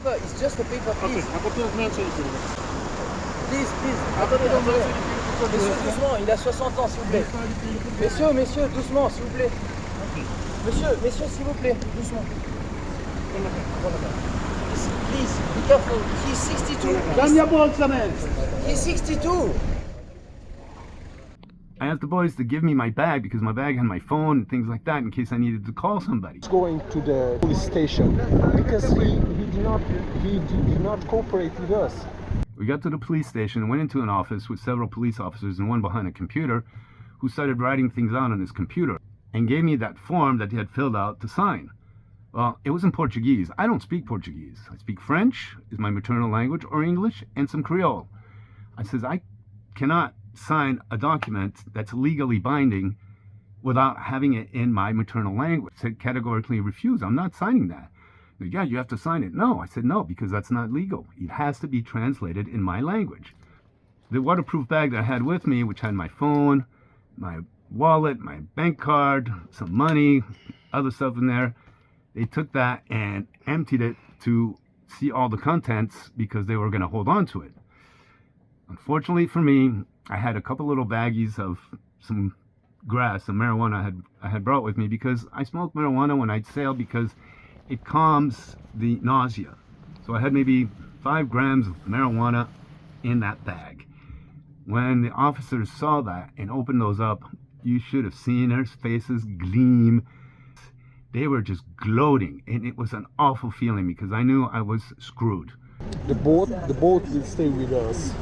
It's just a paper, please. Please. Attendez, Monsieur, doucement, il a 60 ans, s'il vous plaît. Messieurs, doucement, s'il vous plaît. Messieurs, s'il vous plaît, doucement. Please, be careful. He's 62. He's 62. I asked the boys to give me my bag because my bag had my phone and things like that in case I needed to call somebody. Going to the police station because he did not cooperate with us. We got to the police station and went into an office with several police officers and one behind a computer who started writing things out on his computer and gave me that form that he had filled out to sign. Well, it was in Portuguese. I don't speak Portuguese. I speak French, is my maternal language, or English, and some Creole. I says, I cannot sign a document that's legally binding without having it in my maternal language. I said, categorically refuse. I'm not signing that. Said, yeah, you have to sign it. No, I said, no, because that's not legal. It has to be translated in my language. The waterproof bag that I had with me, which had my phone, my wallet, my bank card, some money, other stuff in there, they took that and emptied it to see all the contents because they were going to hold on to it. Unfortunately for me, I had a couple little baggies of some grass, some marijuana I had brought with me because I smoke marijuana when I sail because it calms the nausea. So I had maybe 5 grams of marijuana in that bag. When the officers saw that and opened those up, you should have seen their faces gleam. They were just gloating, and it was an awful feeling because I knew I was screwed. The boat will stay with us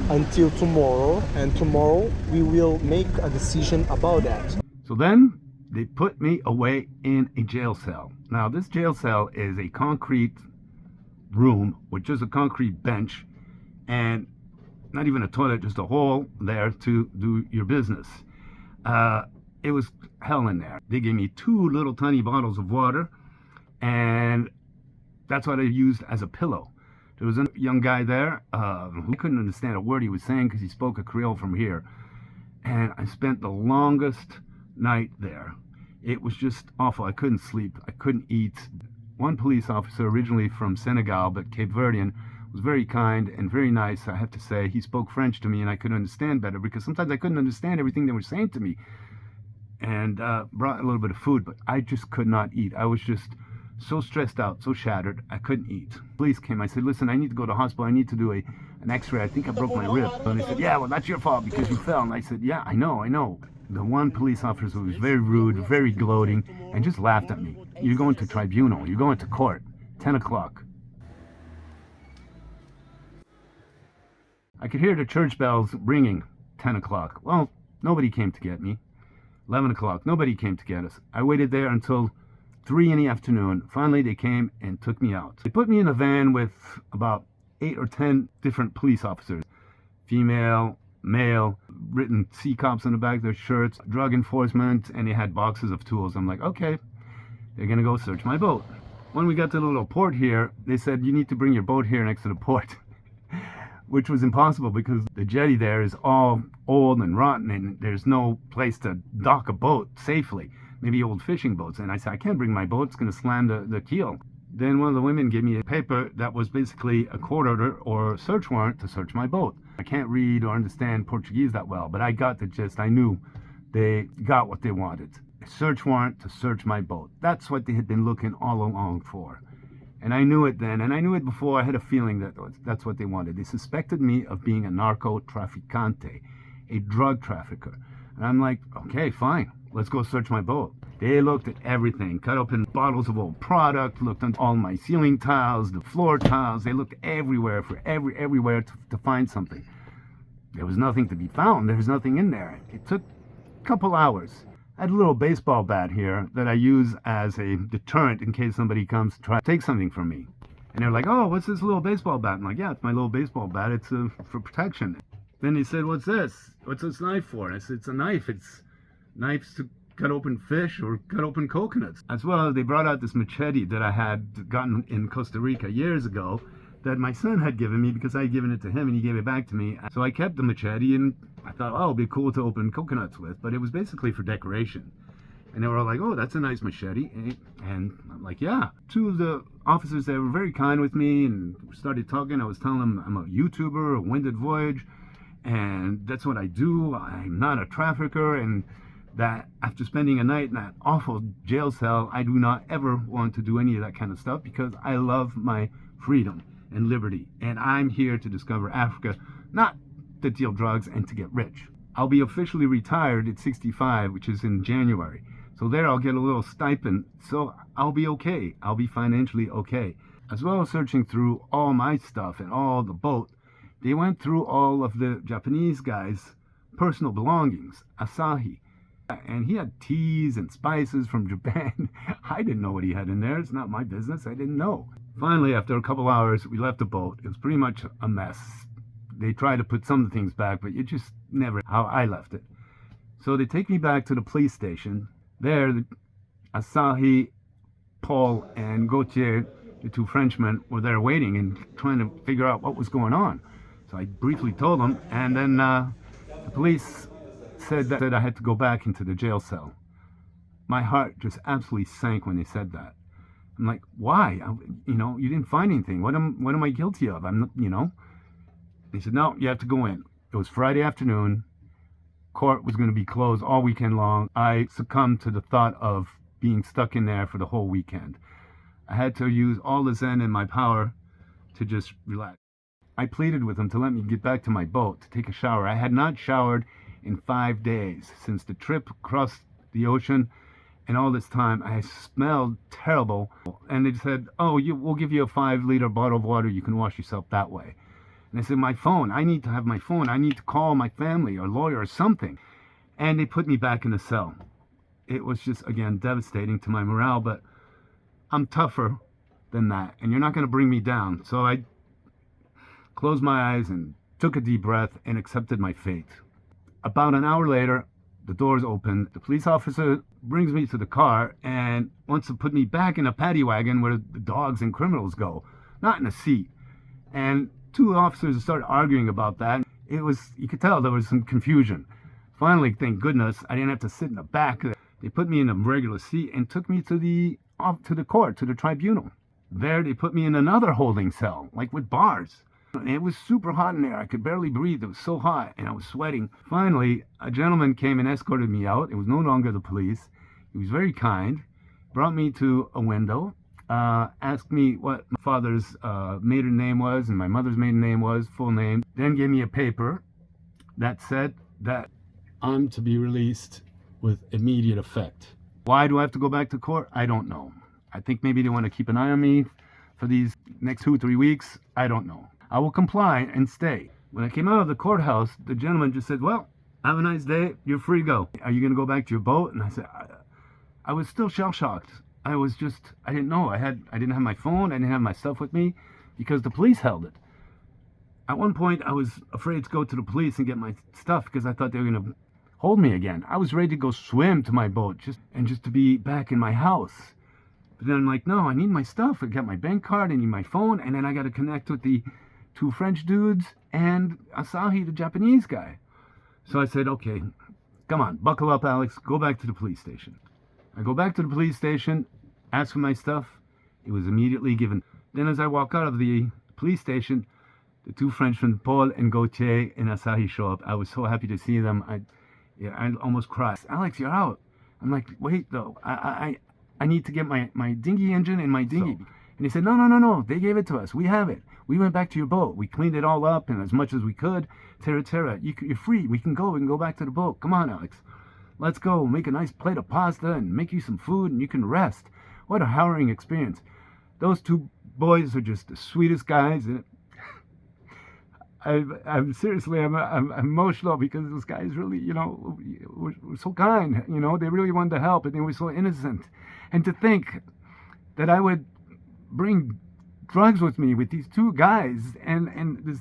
until tomorrow, and tomorrow we will make a decision about that. So then they put me away in a jail cell. Now this jail cell is a concrete room with just a concrete bench and not even a toilet, just a hole there to do your business. It was hell in there. They gave me 2 little tiny bottles of water, and that's what I used as a pillow. There was a young guy there who couldn't understand a word he was saying because he spoke a Creole from here. And I spent the longest night there. It was just awful. I couldn't sleep. I couldn't eat. One police officer, originally from Senegal, but Cape Verdean, was very kind and very nice, I have to say. He spoke French to me and I could understand better because sometimes I couldn't understand everything they were saying to me. And brought a little bit of food, but I just could not eat. I was just so stressed out, so shattered, I couldn't eat. Police came. I said, listen, I need to go to the hospital. I need to do an x-ray. I think I broke my rib. And they said, yeah, well, that's your fault because you fell. And I said, yeah, I know. The one police officer was very rude, very gloating, and just laughed at me. You're going to tribunal. You're going to court. 10 o'clock. I could hear the church bells ringing. 10 o'clock. Well, nobody came to get me. 11 o'clock. Nobody came to get us. I waited there until 3 in the afternoon. Finally, they came and took me out. They put me in a van with about 8 or 10 different police officers. Female, male, written C cops on the back of their shirts, drug enforcement, and they had boxes of tools. I'm like, okay, they're going to go search my boat. When we got to the little port here, they said, you need to bring your boat here next to the port. Which was impossible because the jetty there is all old and rotten and there's no place to dock a boat safely. Maybe old fishing boats. And I said, I can't bring my boat. It's going to slam the keel. Then one of the women gave me a paper that was basically a court order or search warrant to search my boat. I can't read or understand Portuguese that well, but I got the gist. I knew they got what they wanted. A search warrant to search my boat. That's what they had been looking all along for. And I knew it then, and I knew it before. I had a feeling that that's what they wanted. They suspected me of being a narco-trafficante, a drug trafficker. And I'm like, okay, fine, let's go search my boat. They looked at everything, cut open bottles of old product, looked on all my ceiling tiles, the floor tiles. They looked everywhere for everywhere to find something. There was nothing to be found. There was nothing in there. It took a couple hours. I had a little baseball bat here that I use as a deterrent in case somebody comes to try to take something from me. And they're like, oh, what's this little baseball bat? I'm like, yeah, it's my little baseball bat. It's for protection. Then they said, what's this? What's this knife for? And I said, it's a knife. It's knives to cut open fish or cut open coconuts. As well, they brought out this machete that I had gotten in Costa Rica years ago that my son had given me because I had given it to him and he gave it back to me. So I kept the machete and I thought, oh, it'd be cool to open coconuts with, but it was basically for decoration. And they were all like, oh, that's a nice machete. And I'm like, yeah. Two of the officers, they were very kind with me and started talking. I was telling them I'm a YouTuber, a Winded Voyage, and that's what I do. I'm not a trafficker, and that after spending a night in that awful jail cell, I do not ever want to do any of that kind of stuff because I love my freedom and liberty. And I'm here to discover Africa, not to deal drugs and to get rich. I'll be officially retired at 65, which is in January. So there I'll get a little stipend, so I'll be okay. I'll be financially okay. As well as searching through all my stuff and all the boat, they went through all of the Japanese guy's personal belongings, Asahi. And he had teas and spices from Japan. I didn't know what he had in there. It's not my business. I didn't know. Finally, after a couple hours, we left the boat. It was pretty much a mess. They tried to put some of the things back, but it just never how I left it. So they take me back to the police station. There, Asahi, Paul, and Gautier, the two Frenchmen, were there waiting and trying to figure out what was going on. So I briefly told them, and then the police said that I had to go back into the jail cell. My heart just absolutely sank when they said that. I'm like, why? You didn't find anything. What am I guilty of? They said, no, you have to go in. It was Friday afternoon. Court was going to be closed all weekend long. I succumbed to the thought of being stuck in there for the whole weekend. I had to use all the zen in my power to just relax. I pleaded with them to let me get back to my boat to take a shower. I had not showered in 5 days since the trip across the ocean, and all this time I smelled terrible. And they said, oh, we'll give you a 5-liter bottle of water. You can wash yourself that way. And I said, my phone, I need to have my phone. I need to call my family or lawyer or something. And they put me back in the cell. It was just, again, devastating to my morale, but I'm tougher than that. And you're not going to bring me down. So I closed my eyes and took a deep breath and accepted my fate. About an hour later, the doors open. The police officer brings me to the car and wants to put me back in a paddy wagon where the dogs and criminals go, not in a seat. And two officers started arguing about that. It was, you could tell there was some confusion. Finally, thank goodness, I didn't have to sit in the back. They put me in a regular seat and took me to the court, to the tribunal. There, they put me in another holding cell, like with bars. And it was super hot in there. I could barely breathe. It was so hot, and I was sweating. Finally, a gentleman came and escorted me out. It was no longer the police. He was very kind, brought me to a window, asked me what my father's maiden name was and my mother's maiden name was, full name, then gave me a paper that said that I'm to be released with immediate effect. Why do I have to go back to court? I don't know. I think maybe they want to keep an eye on me for these next 2 or 3 weeks. I don't know. I will comply and stay. When I came out of the courthouse, the gentleman just said, well, have a nice day. You're free to go. Are you going to go back to your boat? And I said, I was still shell-shocked. I didn't know. I didn't have my phone. I didn't have my stuff with me because the police held it. At one point, I was afraid to go to the police and get my stuff because I thought they were going to hold me again. I was ready to go swim to my boat just to be back in my house. But then I'm like, no, I need my stuff. I got my bank card. I need my phone. And then I got to connect with the 2 French dudes and Asahi, the Japanese guy. So I said, okay, come on, buckle up, Alex. Go back to the police station. I go back to the police station, ask for my stuff. It was immediately given. Then as I walk out of the police station, the 2 Frenchmen, Paul and Gautier and Asahi, show up. I was so happy to see them. I almost cried. Alex, you're out. I'm like, wait, though. I need to get my dinghy engine in my dinghy. And he said, no. They gave it to us. We have it. We went back to your boat. We cleaned it all up and as much as we could. Terra, you're free. We can go back to the boat. Come on, Alex. Let's go. Make a nice plate of pasta and make you some food and you can rest. What a harrowing experience. Those 2 boys are just the sweetest guys. And I'm seriously, I'm emotional because those guys really, were so kind. They really wanted to help and they were so innocent. And to think that I would bring drugs with me with these 2 guys and this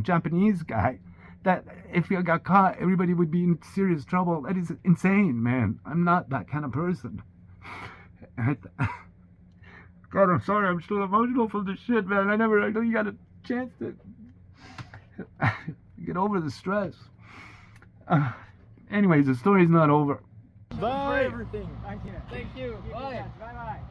Japanese guy, that if I got caught everybody would be in serious trouble. That is insane, man. I'm not that kind of person. God, I'm sorry, I'm still emotional from this shit, man. I really got a chance to get over the stress. Anyways, the story's not over. for Bye. everything. Thank you. Thank you. Bye. Bye bye.